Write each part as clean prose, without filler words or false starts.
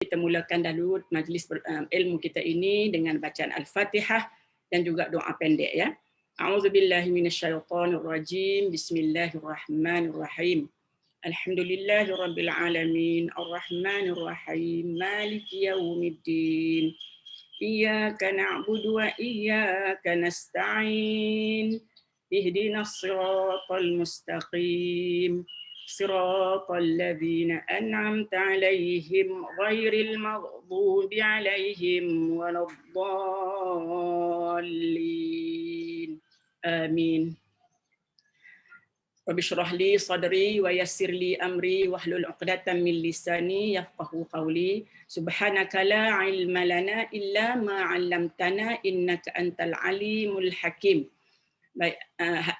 kita mulakan dahulu majlis ilmu kita ini dengan bacaan Al-Fatihah dan juga doa pendek ya. A'udzubillahi minasyaitonirrajim. Bismillahirrahmanirrahim. Alhamdulillahirabbil alamin. Arrahmanirrahim. Maliki yaumiddin. Iyyaka na'budu wa iyyaka nasta'in. Ihdinas siratal mustaqim. صراط الذين أنعمت عليهم غير المغضوب عليهم ولا الضالين آمين رب اشرح لي صدري ويسر لي أمري واحلل عقدة من لساني يفقهوا قولي سبحانك لا علم لنا إلا ما علمتنا إنك أنت العليم الحكيم. Baik,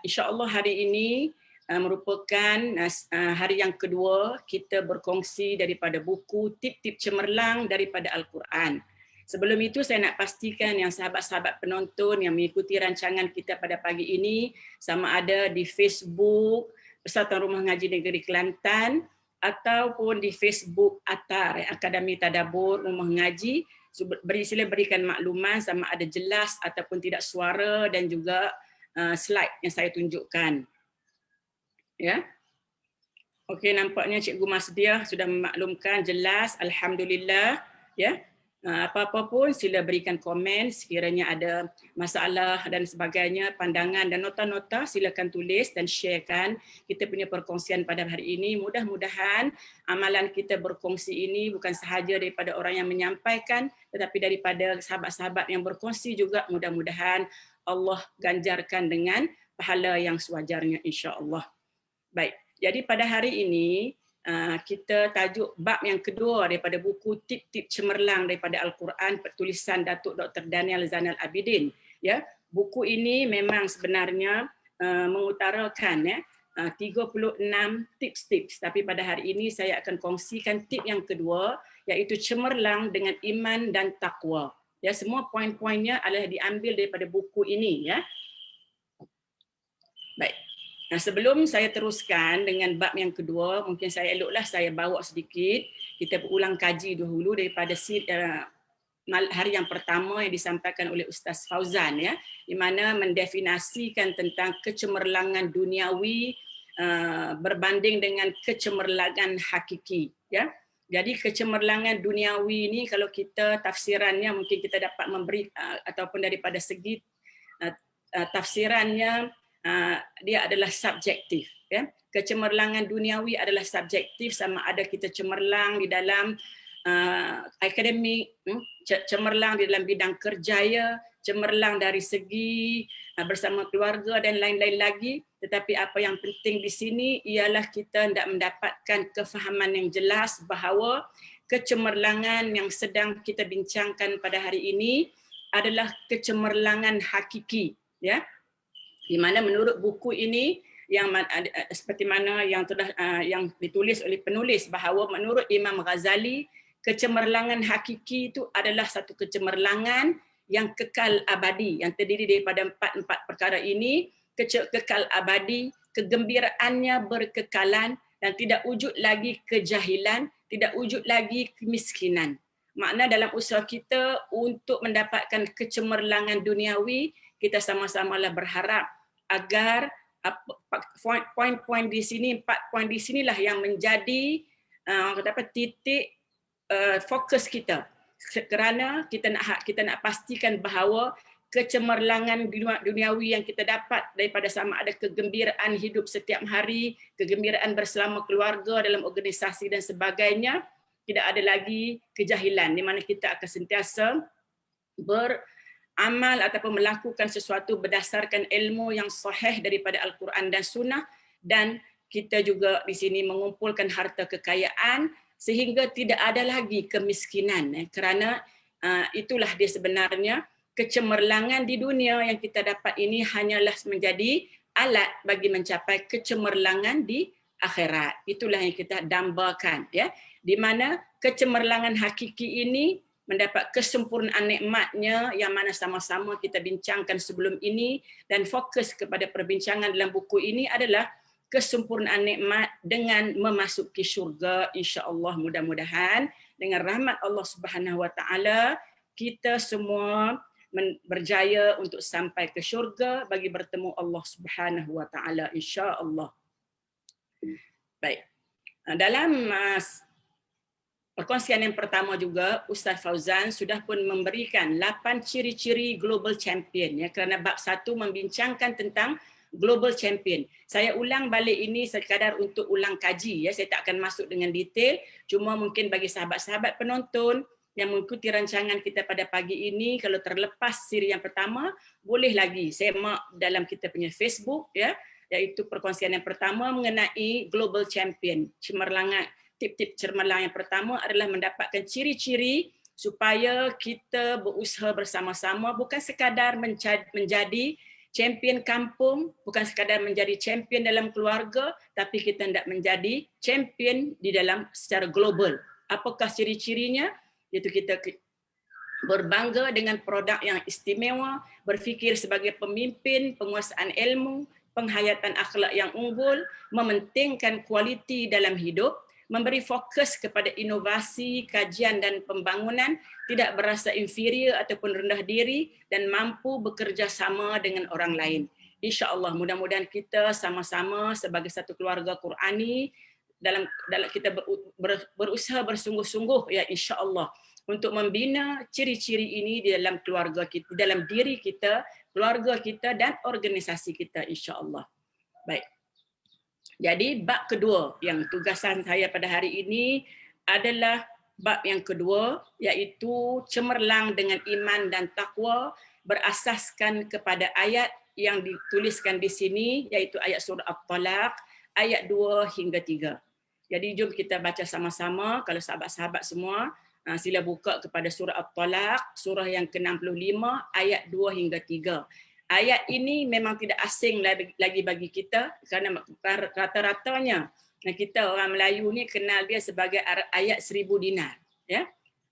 insya-Allah hari ini merupakan hari yang kedua kita berkongsi daripada buku Tip-Tip Cemerlang daripada Al-Quran. Sebelum itu saya nak pastikan yang sahabat-sahabat penonton yang mengikuti rancangan kita pada pagi ini sama ada di Facebook Persatuan Rumah Ngaji Negeri Kelantan ataupun di Facebook ATAR, Akademi Tadabbur Rumah Ngaji, sila berikan makluman sama ada jelas ataupun tidak suara dan juga slide yang saya tunjukkan. Ya. Okey, nampaknya Cikgu Masdiah sudah memaklumkan jelas, alhamdulillah ya. Apa-apa pun sila berikan komen sekiranya ada masalah dan sebagainya, pandangan dan nota-nota silakan tulis dan sharekan kita punya perkongsian pada hari ini. Mudah-mudahan amalan kita berkongsi ini bukan sahaja daripada orang yang menyampaikan tetapi daripada sahabat-sahabat yang berkongsi juga mudah-mudahan Allah ganjarkan dengan pahala yang sewajarnya insya-Allah. Baik, jadi pada hari ini kita tajuk bab yang kedua daripada buku Tip-Tip Cemerlang daripada Al-Quran tulisan Datuk Dr. Daniel Zainal Abidin. Ya, buku ini memang sebenarnya mengutarakan 36 tips-tips, tapi pada hari ini saya akan kongsikan tip yang kedua iaitu cemerlang dengan iman dan takwa. Ya, semua poin-poinnya adalah diambil daripada buku ini ya. Baik. Nah, sebelum saya teruskan dengan bab yang kedua, mungkin saya eloklah saya bawa sedikit, kita berulang kaji dahulu daripada hari yang pertama yang disampaikan oleh Ustaz Fauzan ya, di mana mendefinisikan tentang kecemerlangan duniawi berbanding dengan kecemerlangan hakiki ya. Jadi kecemerlangan duniawi ini kalau kita tafsirannya mungkin kita dapat memberi ataupun daripada segi tafsirannya dia adalah subjektif ya. Kecemerlangan duniawi adalah subjektif, sama ada kita cemerlang di dalam akademik, cemerlang di dalam bidang kerjaya, cemerlang dari segi bersama keluarga dan lain-lain lagi. Tetapi apa yang penting di sini ialah kita hendak mendapatkan kefahaman yang jelas bahawa kecemerlangan yang sedang kita bincangkan pada hari ini adalah kecemerlangan hakiki ya. Di mana menurut buku ini yang seperti mana yang telah yang ditulis oleh penulis bahawa menurut Imam Ghazali kecemerlangan hakiki itu adalah satu kecemerlangan yang kekal abadi yang terdiri daripada empat perkara ini, kekal abadi, kegembiraannya berkekalan dan tidak wujud lagi kejahilan, tidak wujud lagi kemiskinan. Makna dalam usaha kita untuk mendapatkan kecemerlangan duniawi, kita sama-samalah berharap agar poin-poin di sini, 4 poin di sinilah yang menjadi titik fokus kita. Kerana kita nak pastikan bahawa kecemerlangan duniawi yang kita dapat daripada sama ada kegembiraan hidup setiap hari, kegembiraan bersama keluarga dalam organisasi dan sebagainya, tidak ada lagi kejahilan di mana kita akan sentiasa beramal ataupun melakukan sesuatu berdasarkan ilmu yang sahih daripada Al-Quran dan Sunnah, dan kita juga di sini mengumpulkan harta kekayaan sehingga tidak ada lagi kemiskinan kerana itulah dia sebenarnya kecemerlangan di dunia yang kita dapat ini hanyalah menjadi alat bagi mencapai kecemerlangan di akhirat. Itulah yang kita dambakan ya, di mana kecemerlangan hakiki ini mendapat kesempurnaan nikmatnya yang mana sama-sama kita bincangkan sebelum ini, dan fokus kepada perbincangan dalam buku ini adalah kesempurnaan nikmat dengan memasuki syurga insya-Allah mudah-mudahan dengan rahmat Allah Subhanahu Wa Taala kita semua berjaya untuk sampai ke syurga bagi bertemu Allah Subhanahu Wa Taala insya-Allah. Baik. Dalam perkongsian yang pertama juga Ustaz Fauzan sudah pun memberikan 8 ciri-ciri global champion ya, kerana bab 1 membincangkan tentang global champion. Saya ulang balik ini sekadar untuk ulang kaji ya, saya tak akan masuk dengan detail, cuma mungkin bagi sahabat-sahabat penonton yang mengikuti rancangan kita pada pagi ini, kalau terlepas siri yang pertama, boleh lagi semak dalam kita punya Facebook ya, iaitu perkongsian yang pertama mengenai global champion. Cemerlangan, tip-tip cemerlang yang pertama adalah mendapatkan ciri-ciri supaya kita berusaha bersama-sama, bukan sekadar menjadi champion kampung, bukan sekadar menjadi champion dalam keluarga, tapi kita hendak menjadi champion di dalam secara global. Apakah ciri-cirinya? Iaitu kita berbangga dengan produk yang istimewa, berfikir sebagai pemimpin, penguasaan ilmu, penghayatan akhlak yang unggul, mementingkan kualiti dalam hidup, memberi fokus kepada inovasi, kajian dan pembangunan, tidak berasa inferior ataupun rendah diri dan mampu bekerja sama dengan orang lain. InsyaAllah mudah-mudahan kita sama-sama sebagai satu keluarga Qurani dalam kita berusaha bersungguh-sungguh ya insya-Allah untuk membina ciri-ciri ini di dalam keluarga kita, dalam diri kita, keluarga kita dan organisasi kita insya-Allah. Baik. Jadi bab kedua yang tugasan saya pada hari ini adalah bab yang kedua, iaitu cemerlang dengan iman dan takwa berasaskan kepada ayat yang dituliskan di sini, iaitu ayat surah At-Talaq ayat 2 hingga 3. Jadi jom kita baca sama-sama. Kalau sahabat-sahabat semua sila buka kepada surah At-Talaq, surah yang ke-65 ayat 2 hingga 3. Ayat ini memang tidak asing lagi bagi kita kerana rata-ratanya kita orang Melayu ni kenal dia sebagai ayat 1000 dinar ya.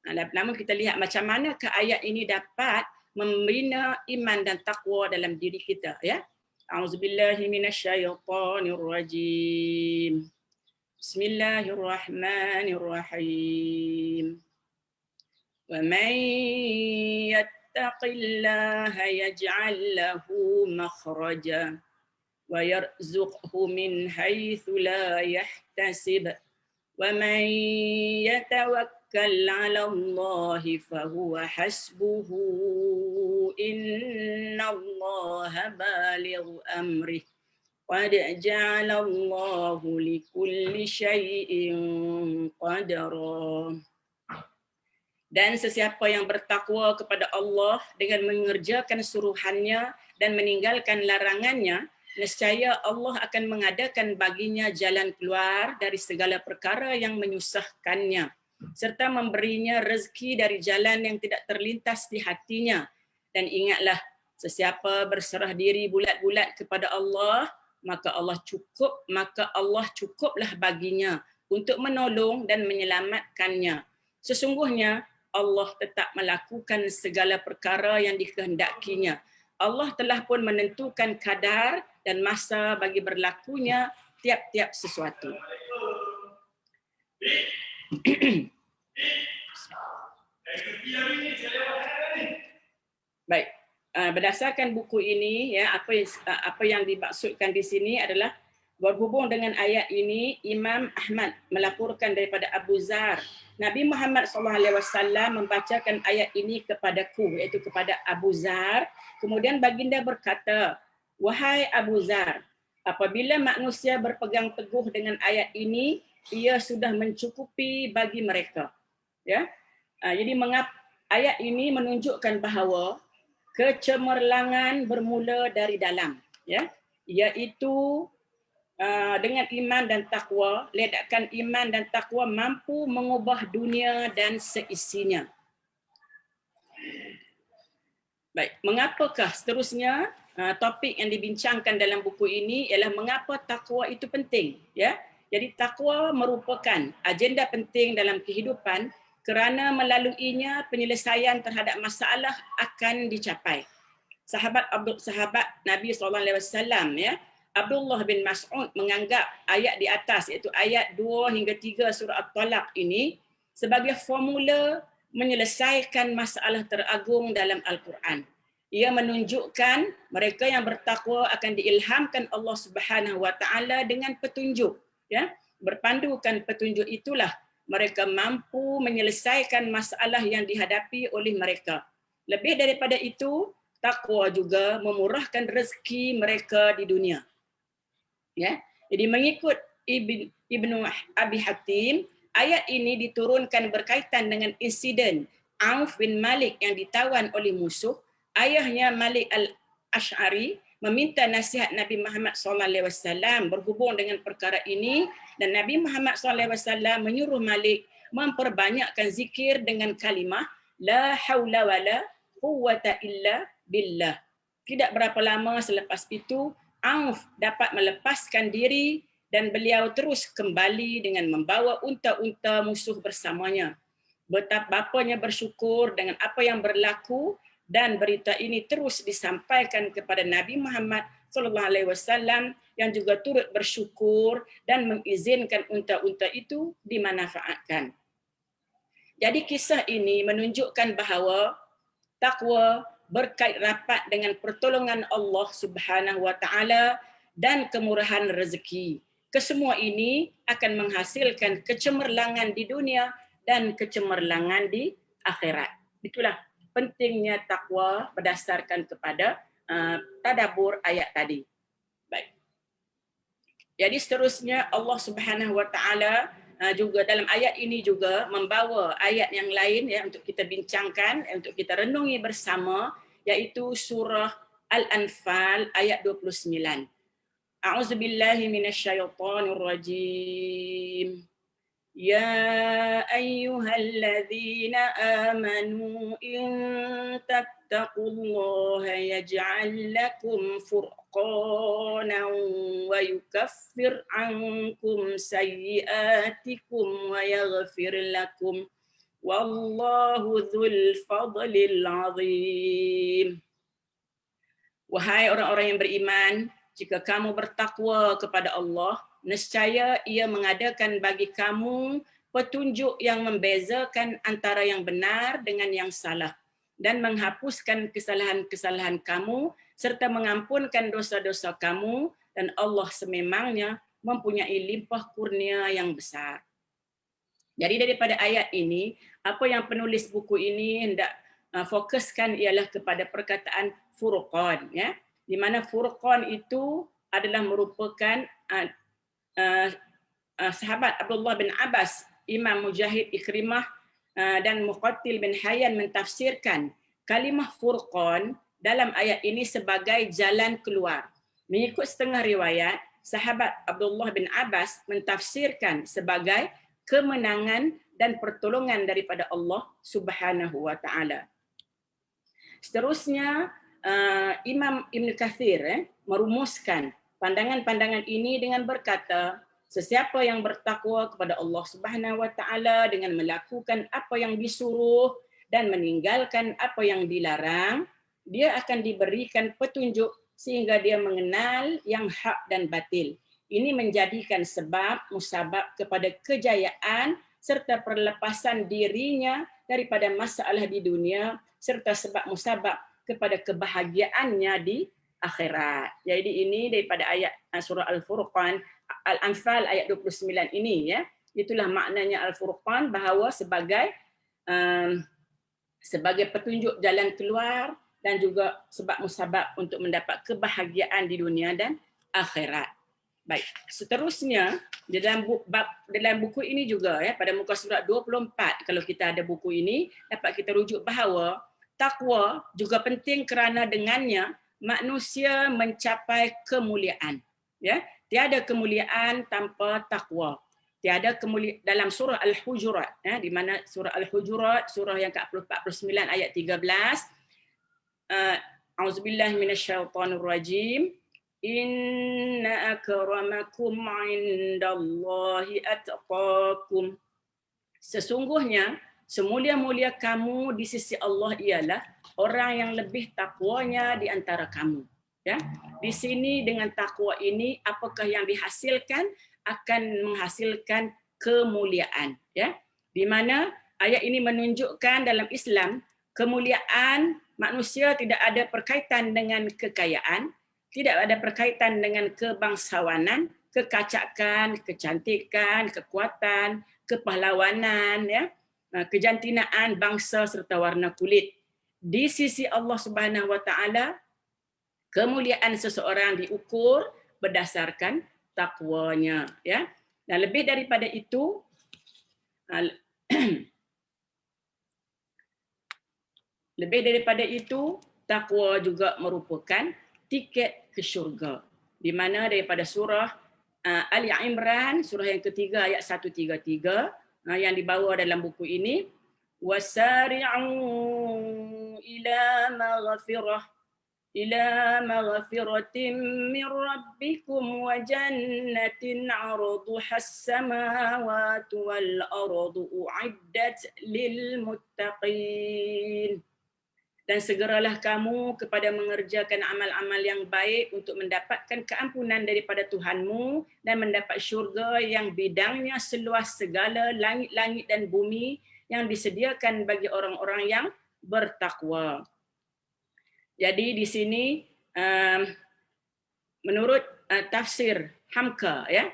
Namun kita lihat macam mana ke ayat ini dapat membina iman dan takwa dalam diri kita ya. Auzubillahi minasyaitonirrajim. Bismillahirrahmanirrahim. Wa man يتق الله يجعل له مخرجا ويرزقه من حيث لا يحتسب ومن يتوكل على الله فهو حسبه إن الله بالغ أمره قد جعل الله لكل شيء قدرا. Dan sesiapa yang bertakwa kepada Allah dengan mengerjakan suruhannya dan meninggalkan larangannya, nescaya Allah akan mengadakan baginya jalan keluar dari segala perkara yang menyusahkannya, serta memberinya rezeki dari jalan yang tidak terlintas di hatinya. Dan ingatlah, sesiapa berserah diri bulat-bulat kepada Allah, maka Allah cukuplah baginya untuk menolong dan menyelamatkannya. Sesungguhnya Allah tetap melakukan segala perkara yang dikehendakinya. Allah telah pun menentukan kadar dan masa bagi berlakunya tiap-tiap sesuatu. Baik, berdasarkan buku ini ya, apa yang dimaksudkan di sini adalah berhubung dengan ayat ini, Imam Ahmad melaporkan daripada Abu Zar, Nabi Muhammad SAW membacakan ayat ini kepadaku, iaitu kepada Abu Zar. Kemudian baginda berkata, wahai Abu Zar, apabila manusia berpegang teguh dengan ayat ini, ia sudah mencukupi bagi mereka. Ya, jadi ayat ini menunjukkan bahawa kecemerlangan bermula dari dalam, ya, iaitu dengan iman dan takwa, ledakan iman dan takwa mampu mengubah dunia dan seisinya. Baik, mengapakah seterusnya topik yang dibincangkan dalam buku ini ialah mengapa takwa itu penting, ya. Jadi takwa merupakan agenda penting dalam kehidupan kerana melaluinya penyelesaian terhadap masalah akan dicapai. Sahabat Nabi SAW ya, Abdullah bin Mas'ud menganggap ayat di atas, iaitu ayat 2 hingga 3 surah At-Talaq ini sebagai formula menyelesaikan masalah teragung dalam Al-Quran. Ia menunjukkan mereka yang bertakwa akan diilhamkan Allah Subhanahu wa taala dengan petunjuk, ya. Berpandukan petunjuk itulah mereka mampu menyelesaikan masalah yang dihadapi oleh mereka. Lebih daripada itu, takwa juga memurahkan rezeki mereka di dunia. Ya. Jadi mengikut Ibnu Abi Hatim, ayat ini diturunkan berkaitan dengan insiden Auf bin Malik yang ditawan oleh musuh. Ayahnya Malik al-Ash'ari meminta nasihat Nabi Muhammad SAW berhubung dengan perkara ini, dan Nabi Muhammad SAW menyuruh Malik memperbanyakkan zikir dengan kalimah la haula wala quwwata illa billah. Tidak berapa lama selepas itu, Auf dapat melepaskan diri dan beliau terus kembali dengan membawa unta-unta musuh bersamanya. Betapa bapanya bersyukur dengan apa yang berlaku, dan berita ini terus disampaikan kepada Nabi Muhammad SAW yang juga turut bersyukur dan mengizinkan unta-unta itu dimanfaatkan. Jadi kisah ini menunjukkan bahawa takwa berkait rapat dengan pertolongan Allah Subhanahu wa taala dan kemurahan rezeki. Kesemua ini akan menghasilkan kecemerlangan di dunia dan kecemerlangan di akhirat. Itulah pentingnya takwa berdasarkan kepada tadabbur ayat tadi. Baik. Jadi seterusnya Allah Subhanahu wa taala juga dalam ayat ini juga membawa ayat yang lain ya untuk kita bincangkan, untuk kita renungi bersama, yaitu surah Al-Anfal ayat 29. A'udzubillahi minasyaitonir rajim. يا أيها الذين آمنوا إن تتقوا الله يجعل لكم فرقانا ويكفر عنكم سيئاتكم ويغفر لكم والله ذو الفضل العظيم. Wahai orang-orang yang beriman, jika kamu bertakwa kepada Allah, nescaya ia mengadakan bagi kamu petunjuk yang membezakan antara yang benar dengan yang salah dan menghapuskan kesalahan-kesalahan kamu serta mengampunkan dosa-dosa kamu, dan Allah sememangnya mempunyai limpah kurnia yang besar. Jadi daripada ayat ini, apa yang penulis buku ini hendak fokuskan ialah kepada perkataan furqan, ya, di mana furqan itu adalah merupakan sahabat Abdullah bin Abbas, Imam Mujahid, Ikrimah dan Muqatil bin Hayyan mentafsirkan kalimah furqan dalam ayat ini sebagai jalan keluar. Mengikut setengah riwayat, sahabat Abdullah bin Abbas mentafsirkan sebagai kemenangan dan pertolongan daripada Allah Subhanahu wa taala. Seterusnya Imam Ibn Kathir merumuskan pandangan-pandangan ini dengan berkata, sesiapa yang bertakwa kepada Allah Subhanahu wa taala dengan melakukan apa yang disuruh dan meninggalkan apa yang dilarang, dia akan diberikan petunjuk sehingga dia mengenal yang hak dan batil. Ini menjadikan sebab musabab kepada kejayaan serta perlepasan dirinya daripada masalah di dunia, serta sebab musabab kepada kebahagiaannya di akhirat. Jadi ini daripada ayat surah Al-Furqan, Al-Anfal ayat 29 ini, ya. Itulah maknanya Al-Furqan, bahawa sebagai petunjuk jalan keluar dan juga sebab musabab untuk mendapat kebahagiaan di dunia dan akhirat. Baik, seterusnya dalam buku ini juga, ya, pada muka surat 24, kalau kita ada buku ini, dapat kita rujuk bahawa takwa juga penting kerana dengannya manusia mencapai kemuliaan. Ya, tiada kemuliaan tanpa takwa. Tiada kemuliaan dalam surah Al-Hujurat, ya, di mana surah Al-Hujurat, surah yang ke-49 ayat 13. A'udzubillahi minasyaitonir rajim. Inna akramakum 'indallahi atqakum. Sesungguhnya semulia-mulia kamu di sisi Allah ialah orang yang lebih takwanya di antara kamu. Ya, di sini dengan takwa ini apakah yang dihasilkan? Akan menghasilkan kemuliaan. Ya, Di mana ayat ini menunjukkan dalam Islam kemuliaan manusia tidak ada berkaitan dengan kekayaan, tidak ada berkaitan dengan kebangsawanan, kekacakan, kecantikan, kekuatan, kepahlawanan, ya, kejantinaan bangsa serta warna kulit. Di sisi Allah Subhanahu wa taala, kemuliaan seseorang diukur berdasarkan takwanya, ya. Dan lebih daripada itu, lebih daripada itu, takwa juga merupakan tiket ke syurga. Di mana daripada surah Ali Imran, surah yang ketiga ayat 133, yang dibawa dalam buku ini, wasari'u ila maghfiratin min rabbikum wa jannatin 'arduha as-samawati wal ardu u'iddat lil muttaqin. Dan segeralah kamu kepada mengerjakan amal-amal yang baik untuk mendapatkan keampunan daripada Tuhanmu dan mendapat syurga yang bidangnya seluas segala langit-langit dan bumi yang disediakan bagi orang-orang yang bertakwa. Jadi di sini menurut tafsir Hamka, ya,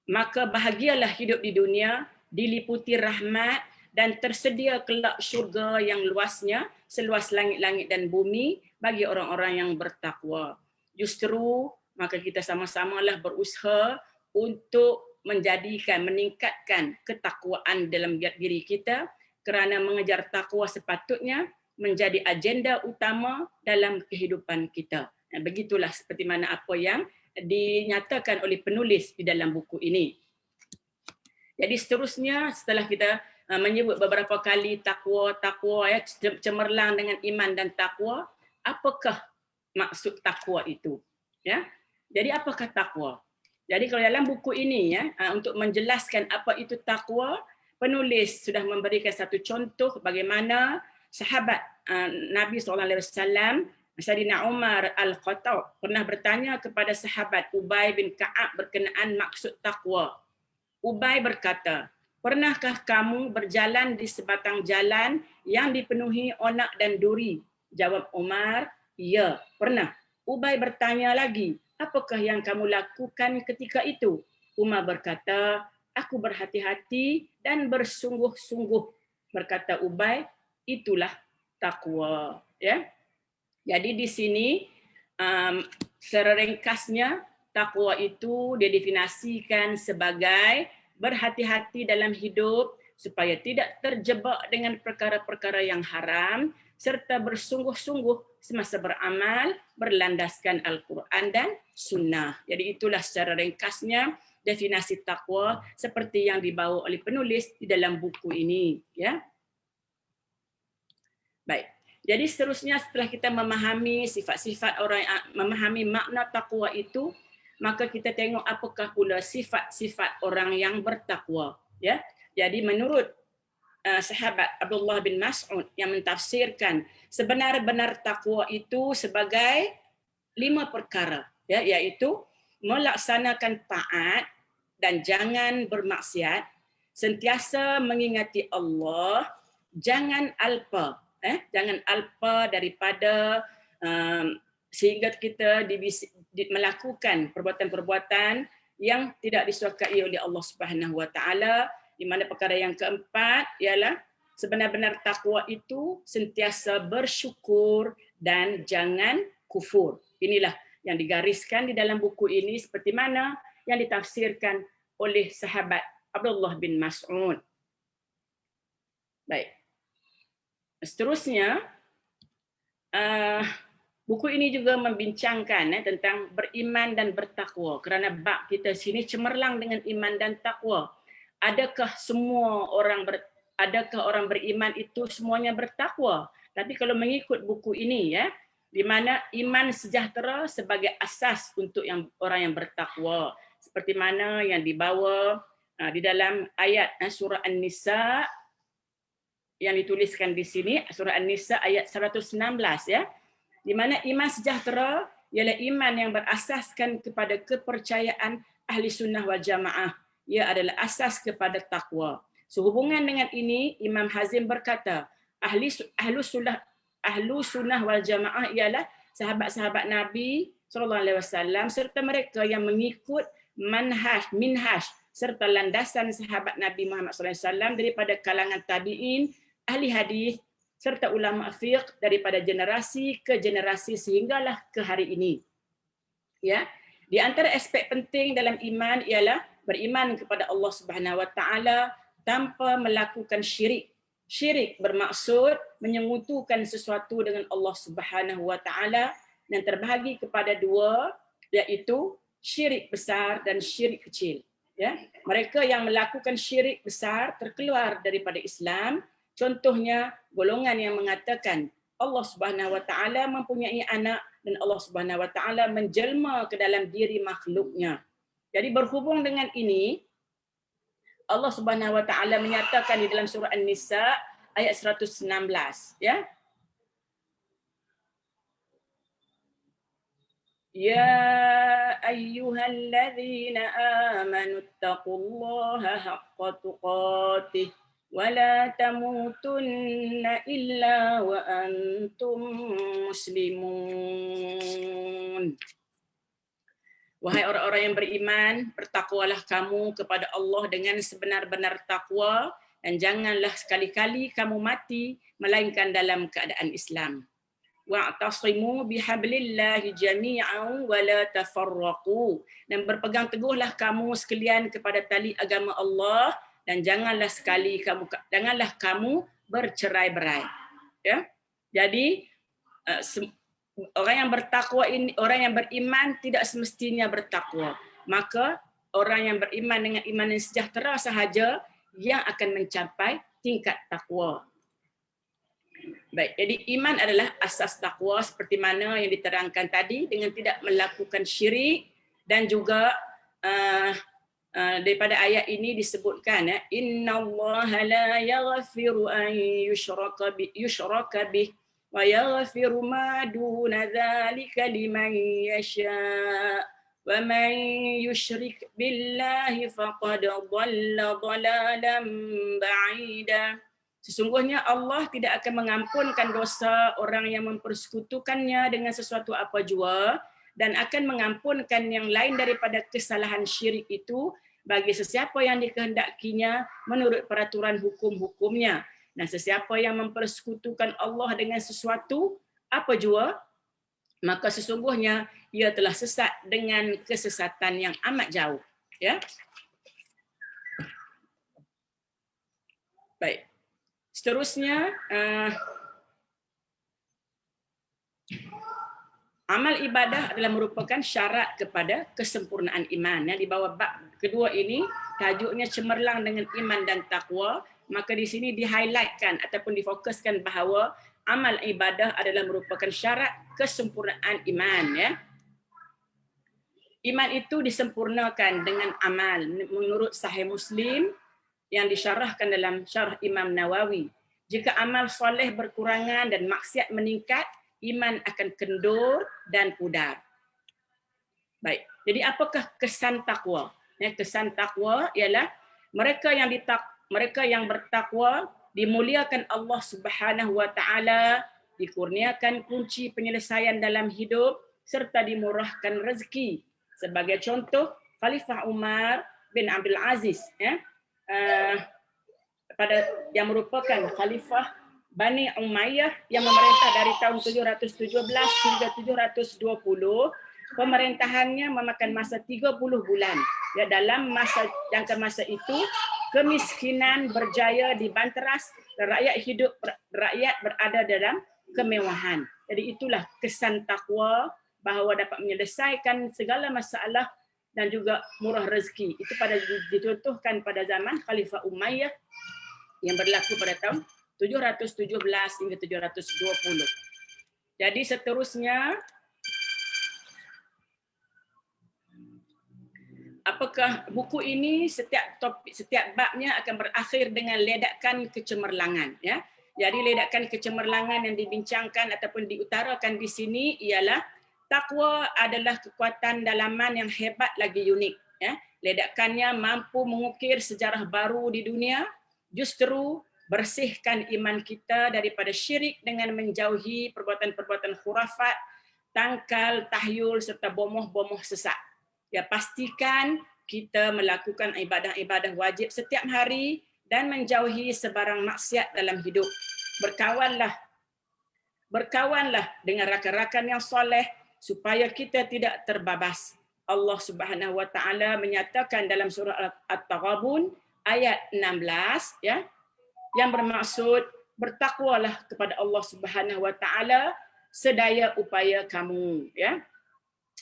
maka bahagialah hidup di dunia diliputi rahmat dan tersedia kelak syurga yang luasnya seluas langit-langit dan bumi bagi orang-orang yang bertakwa. Justru maka kita sama-samalah berusaha untuk meningkatkan ketakwaan dalam diri kita, kerana mengejar takwa sepatutnya menjadi agenda utama dalam kehidupan kita. Begitulah seperti mana apa yang dinyatakan oleh penulis di dalam buku ini. Jadi seterusnya setelah kita menyebut beberapa kali takwa, ya, cemerlang dengan iman dan takwa, apakah maksud takwa itu? Ya. Jadi apakah takwa? Jadi kalau dalam buku ini, ya, untuk menjelaskan apa itu takwa, penulis sudah memberikan satu contoh bagaimana sahabat Nabi SAW, Sayyidina Umar Al-Khattab, pernah bertanya kepada sahabat Ubay bin Ka'ab berkenaan maksud takwa. Ubay berkata, pernahkah kamu berjalan di sebatang jalan yang dipenuhi onak dan duri? Jawab Umar, ya, pernah. Ubay bertanya lagi, apakah yang kamu lakukan ketika itu? Umar berkata, aku berhati-hati dan bersungguh-sungguh. Berkata Ubay, itulah takwa. Ya. Jadi di sini secara ringkasnya takwa itu didefinisikan sebagai berhati-hati dalam hidup supaya tidak terjebak dengan perkara-perkara yang haram serta bersungguh-sungguh semasa beramal berlandaskan Al-Quran dan Sunnah. Jadi itulah secara ringkasnya definisi takwa seperti yang dibawa oleh penulis di dalam buku ini. Ya. Baik. Jadi seterusnya setelah kita memahami sifat-sifat orang, memahami makna takwa itu, maka kita tengok apakah pula sifat-sifat orang yang bertakwa. Ya. Jadi menurut sahabat Abdullah bin Mas'ud yang mentafsirkan sebenar-benar takwa itu sebagai 5 perkara, ya, iaitu melaksanakan taat dan jangan bermaksiat, sentiasa mengingati Allah, jangan alpa, jangan alpa daripada sehingga kita melakukan perbuatan-perbuatan yang tidak disukai oleh Allah Subhanahu wa taala. Di mana perkara yang keempat ialah sebenar-benar takwa itu sentiasa bersyukur dan jangan kufur. Inilah yang digariskan di dalam buku ini seperti mana yang ditafsirkan oleh sahabat Abdullah bin Mas'ud. Baik. Seterusnya, buku ini juga membincangkan tentang beriman dan bertakwa. Kerana bab kita sini cemerlang dengan iman dan takwa. Adakah orang beriman itu semuanya bertakwa? Tapi kalau mengikut buku ini, ya, di mana iman sejahtera sebagai asas untuk orang yang bertakwa. Seperti mana yang dibawa di dalam ayat surah An-Nisa yang dituliskan di sini, surah An-Nisa ayat 116, ya. Di mana iman sejahtera ialah iman yang berasaskan kepada kepercayaan ahli sunnah wal jamaah. Ia adalah asas kepada takwa. Sehubungan dengan ini, Imam Hazim berkata, ahlu sunnah wal jamaah ialah sahabat-sahabat Nabi SAW serta mereka yang mengikut minhaj serta landasan sahabat Nabi Muhammad SAW daripada kalangan tabi'in, ahli hadis serta ulama fiqh daripada generasi ke generasi sehinggalah ke hari ini. Ya, di antara aspek penting dalam iman ialah beriman kepada Allah Subhanahu Wa Taala tanpa melakukan syirik. Syirik bermaksud menyekutukan sesuatu dengan Allah Subhanahu Wa Taala dan terbahagi kepada dua, iaitu syirik besar dan syirik kecil. Ya, mereka yang melakukan syirik besar terkeluar daripada Islam. Contohnya golongan yang mengatakan Allah Subhanahu Wa Taala mempunyai anak dan Allah Subhanahu Wa Taala menjelma ke dalam diri makhluknya. Jadi berhubung dengan ini, Allah Subhanahu Wa Taala menyatakan di dalam surah An-Nisa ayat 116, ya. Ya ayyuhalladzina amanu taqullaha haqqa tuqatih wa la tamutunna illa wa antum muslimun. Wahai orang-orang yang beriman, bertakwalah kamu kepada Allah dengan sebenar-benar takwa dan janganlah sekali-kali kamu mati melainkan dalam keadaan Islam. Wa'tasimu bihablillahi jami'an wa la tafarraqu. Dan berpegang teguhlah kamu sekalian kepada tali agama Allah dan janganlah kamu bercerai-berai. Ya. Jadi orang yang bertakwa ini, orang yang beriman tidak semestinya bertakwa. Maka orang yang beriman dengan iman yang sejahtera sahaja yang akan mencapai tingkat takwa. Baik, jadi iman adalah asas takwa seperti mana yang diterangkan tadi dengan tidak melakukan syirik dan juga daripada ayat ini disebutkan ya, innallaha la yaghfiru an yushraka bih wa yaghfiru ma duna dzalika liman yasha wa man yusyrik billahi faqad dhalla dhalalan ba'ida. Sesungguhnya Allah tidak akan mengampunkan dosa orang yang mempersekutukannya dengan sesuatu apa jua dan akan mengampunkan yang lain daripada kesalahan syirik itu bagi sesiapa yang dikehendakinya menurut peraturan hukum-hukumnya. Dan sesiapa yang mempersekutukan Allah dengan sesuatu apa jua, maka sesungguhnya ia telah sesat dengan kesesatan yang amat jauh. Ya. Baik. Seterusnya, amal ibadah adalah merupakan syarat kepada kesempurnaan iman. Di bawah bab kedua ini, tajuknya cemerlang dengan iman dan takwa, maka di sini di-highlightkan ataupun difokuskan bahawa amal ibadah adalah merupakan syarat kesempurnaan iman. Ya. Iman itu disempurnakan dengan amal. Menurut Sahih Muslim, yang disyarahkan dalam syarah Imam Nawawi. Jika amal soleh berkurangan dan maksiat meningkat, iman akan kendur dan pudar. Baik, jadi apakah kesan takwa? Ya, kesan takwa ialah mereka yang bertakwa dimuliakan Allah Subhanahu Wa Taala, dikurniakan kunci penyelesaian dalam hidup serta dimurahkan rezeki. Sebagai contoh, Khalifah Umar bin Abdul Aziz, ya, pada yang merupakan khalifah Bani Umayyah yang memerintah dari tahun 717 hingga 720, pemerintahannya memakan masa 30 bulan. Ya, dalam jangka masa itu kemiskinan berjaya dibanteras dan rakyat berada dalam kemewahan. Jadi itulah kesan takwa bahawa dapat menyelesaikan segala masalah dan juga murah rezeki. Itu dicontohkan pada zaman Khalifah Umayyah yang berlaku pada tahun 717 hingga 720. Jadi seterusnya, apakah buku ini setiap babnya akan berakhir dengan ledakan kecemerlangan, ya. Jadi ledakan kecemerlangan yang dibincangkan ataupun diutarakan di sini ialah takwa adalah kekuatan dalaman yang hebat lagi unik. Ya. Ledakannya mampu mengukir sejarah baru di dunia justru bersihkan iman kita daripada syirik dengan menjauhi perbuatan-perbuatan khurafat, tangkal, tahyul serta bomoh-bomoh sesat. Ya, pastikan kita melakukan ibadah-ibadah wajib setiap hari dan menjauhi sebarang maksiat dalam hidup. Berkawanlah dengan rakan-rakan yang soleh supaya kita tidak terbabas. Allah Subhanahu wa taala menyatakan dalam surah At-Taghabun ayat 16 ya, yang bermaksud bertakwalah kepada Allah Subhanahu wa taala sedaya upaya kamu ya.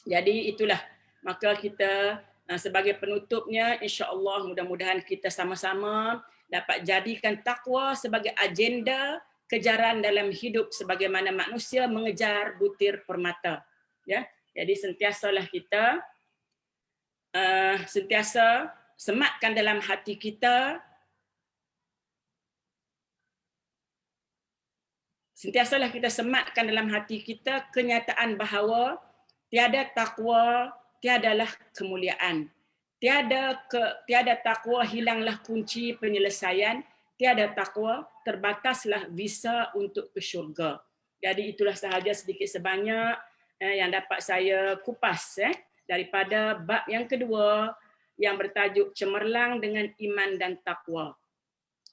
Jadi itulah, maka kita sebagai penutupnya, insya-Allah mudah-mudahan kita sama-sama dapat jadikan takwa sebagai agenda kejaran dalam hidup sebagaimana manusia mengejar butir permata ya. Jadi sentiasalah kita sentiasa sematkan dalam hati kita, sentiasalah kita sematkan dalam hati kita kenyataan bahawa tiada takwa tiadalah kemuliaan. Tiada takwa hilanglah kunci penyelesaian. Tiada takwa, terbataslah visa untuk ke syurga. Jadi itulah sahaja sedikit sebanyak yang dapat saya kupas daripada bab yang kedua yang bertajuk cemerlang dengan iman dan takwa.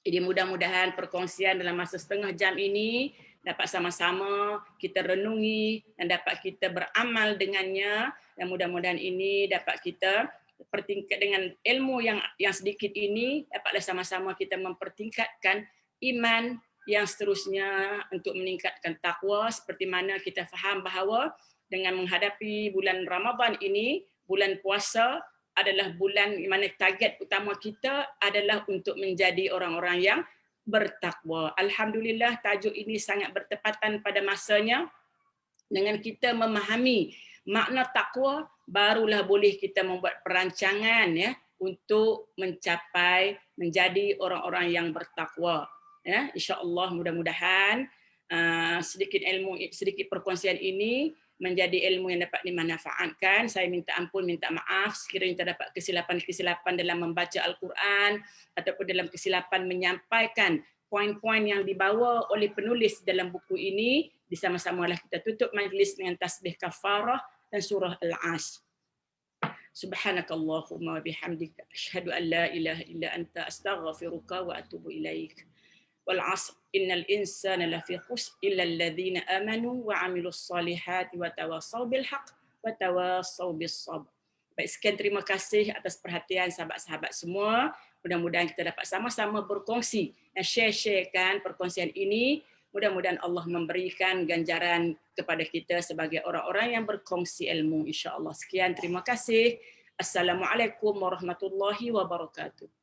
Jadi mudah-mudahan perkongsian dalam masa setengah jam ini dapat sama-sama kita renungi dan dapat kita beramal dengannya, dan mudah-mudahan ini dapat kita pertingkat dengan ilmu yang sedikit ini, dapatlah sama-sama kita mempertingkatkan iman yang seterusnya untuk meningkatkan takwa. Seperti mana kita faham bahawa dengan menghadapi bulan Ramadan ini, bulan puasa adalah bulan di mana target utama kita adalah untuk menjadi orang-orang yang bertakwa. Alhamdulillah tajuk ini sangat bertepatan pada masanya. Dengan kita memahami makna takwa, barulah boleh kita membuat perancangan ya untuk mencapai menjadi orang-orang yang bertakwa. Ya, insya-Allah mudah-mudahan sedikit ilmu, sedikit perkongsian ini menjadi ilmu yang dapat dimanfaatkan. Saya minta ampun, minta maaf sekiranya terdapat kesilapan-kesilapan dalam membaca Al-Quran ataupun dalam kesilapan menyampaikan poin-poin yang dibawa oleh penulis dalam buku ini. Bersama-samalah kita tutup majlis dengan tasbih kafarah dan surah Al-As. Subhanakallahumma wa bihamdika asyhadu an la ilaha illa anta astaghfiruka wa atubu ilaik. Wal 'asr innal insana lafi khusr illa alladhina amanu wa 'amilus solihati wa tawassaw bil haqq wa tawassaw bis sabr. Baik, sekian, terima kasih atas perhatian sahabat-sahabat semua. Mudah-mudahan kita dapat sama-sama berkongsi dan share-sharekan perkongsian ini. Mudah-mudahan Allah memberikan ganjaran kepada kita sebagai orang-orang yang berkongsi ilmu, insya-Allah. Sekian, terima kasih. Assalamualaikum warahmatullahi wabarakatuh.